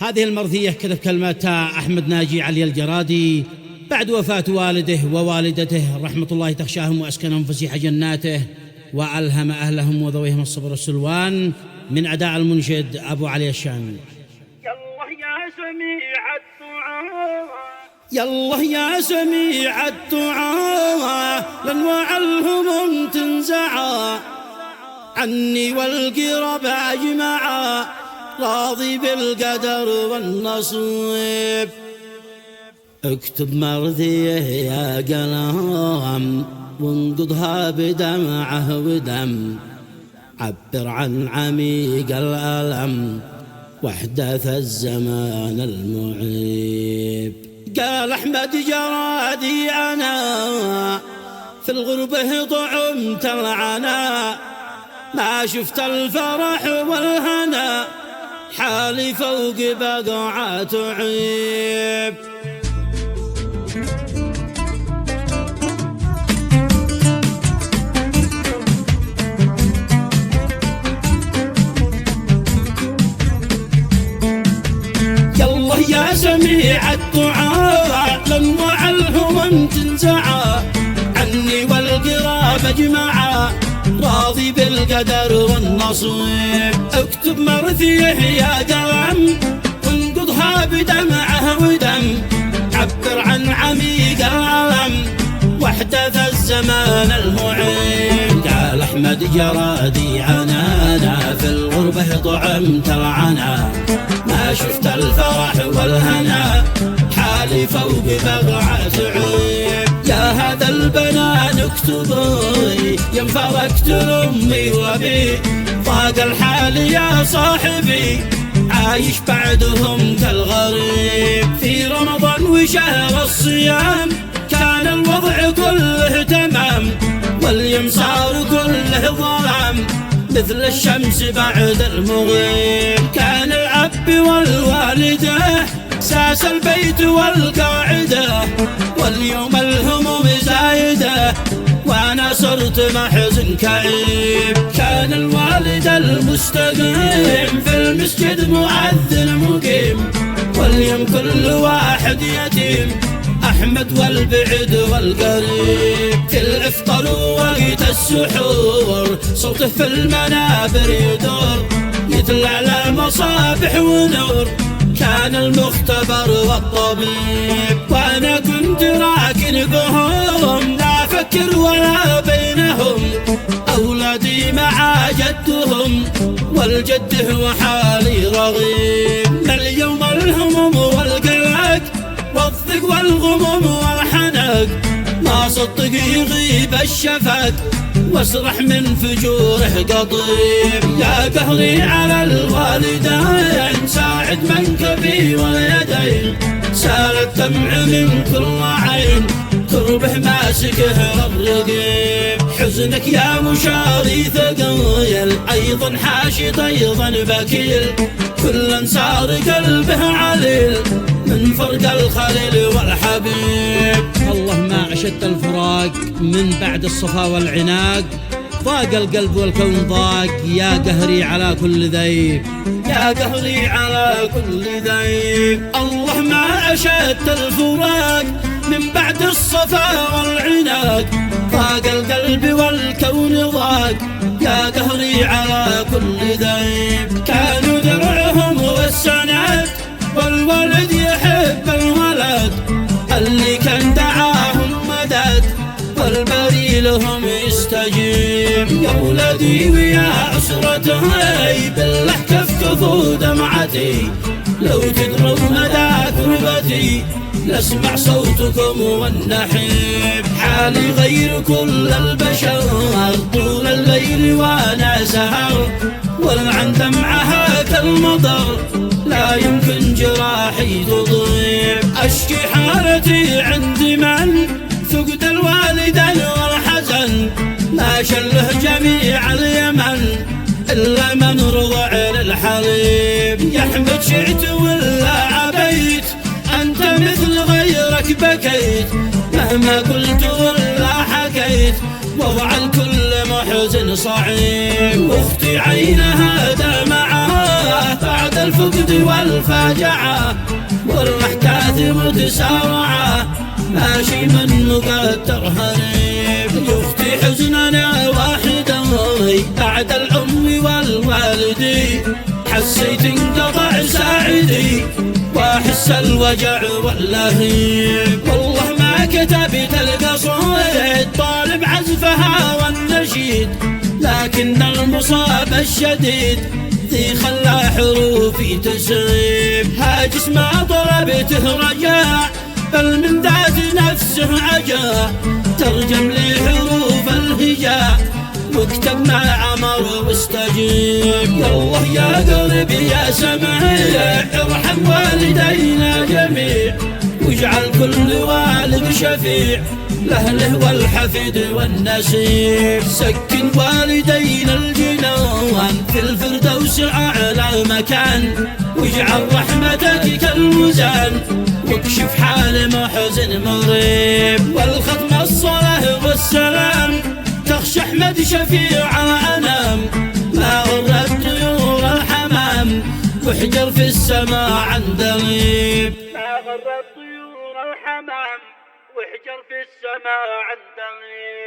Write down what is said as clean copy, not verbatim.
هذه المرثية كتب كلماتها أحمد ناجي علي الجرادي بعد وفاة والده ووالدته رحمة الله تخشاهم وأسكنهم فسيح جناته وألهم أهلهم وذويهم الصبر والسلوان. من أداء المنشد أبو علي الشامي. يالله يا سميع الدعاء، يالله يا سميع الدعاء، لانواع الهموم تنزعا عني والقرب أجمعا، راضي بالقدر والنصيب. اكتب مرثيه يا قلم وانقضها بدمعه ودم، عبر عن عميق الألم واحداث الزمان المعيب. قال أحمد جرادي أنا في الغربة طعمت العنا، ما شفت الفرح والهنا، حالي فوق بقعة عيب. يالله يا سميع الدعاء، لانواع الهموم تنزعا عني والقراب اجمعا، راضي بالقدر والنصيب. اكتب مرثيه يا قلم وانقضها بدمعه ودم، عبر عن عميق العلم واحدث الزمان المعين. قال أحمد جرادي أنا في الغربة طعمت العنا، ما شفت الفرح والهنا، حالي فوق بقعة عيب. يا هذا البنان اكتبي يم فرقت لأمي وأبي، ضاق الحال يا صاحبي، عايش بعدهم كالغريب. في رمضان وشهر الصيام كان الوضع كله تمام، واليوم صار كله ظلام مثل الشمس بعد المغيب. كان الأب والوالدة ساس البيت والقاعدة، واليوم الهموم زايدة وأنا صرت محزن كئيب. كان الوالد المستقيم في المسجد مؤذن مقيم، واليوم كل واحد يتيم، أحمد والبعد والقريب. في الإفطار ووقت السحور صوته في المنابر يدور، يطلع للمصابح ونور، كان المختبر والطبيب. وأنا كنت راكن بهم لا أفكر ولا بينهم، أولادي مع جدهم والجد هو حالي رغيب. من اليوم الهموم والقلق والضيق والغموم والحنق، ما صدق يغيب الشفق واسرح من فجوره قضيب. يا قهري على الوالدين ساعد منكبي واليدين، سال الدمع من كل عين، كربه ماسكه الرقيب. حزنك يا مشاري ثقيل، أيضا حاشد أيضا بكيل، كل صار قلبه عليل من فرق الخليل والحبيب. الله ما أشد الفراق من بعد الصفا والعناق، ضاق القلب والكون ضاق، يا قهري على كل ذيب، يا قهري على كل ذيب. الله ما أشد الفراق من بعد الصفا والعناق، ضاق القلب والكون ضاق، يا قهري على كل ذيب. كانوا درعهم والسند والولد يحب الولد، اللي كان دعاهم مدد والبري لهم يستجيب. يا ولدي ويا أسرتي بالله كفكفوا دمعتي، لو تدروا مدى كربتي لاسمع صوتكم والنحيب. حالي غير كل البشر طول الليل وانا سهر، والعن دمعها كالمطر لا يمكن جراحي تضيب. أشكي حالتي عند من فقد الوالدين والحزن، ما شله جميع اليمن إلا من رضع للحليب. يا أحمد شئت ولا عبيت أنت مثل غيرك بكيت، مهما قلت ولا حكيت وضع الكل وحزن صعيب. واختي عينها دمعة بعد الفقد والفاجعة، والأحداث متسارعة ماشي من مقدر هريب. يا اختي حزننا واحدة بعد الأم والوالدي، حسيت انقطع ساعدي واحس الوجع واللهيب. والله ما كتبت القصيد طالب عزفها والنشيد، لكن المصاب الشديد ذي خلى حروفي تسيب. هاجس ما طلبته رجاء بل من ذات نفسه عجاء، ترجم لي حروف الهجاء واكتب ما عمر واستجيب. يالله يا قلبي يا سميع ارحم والدينا جميع، واجعل كل والد شفيع لأهله والحفيد والنسيب. سكن والدينا الجنان في الفردوس أعلى مكان، واجعل رحمتك كالوزان واكشف حال محزن مريب. والختم الصلاة والسلام تخشى أحمد شفيع أنام، ما غرت طيور الحمام واحجر في السماء عند غيب. ما غرت طيور الحمام واحجر في السماء عند غيب.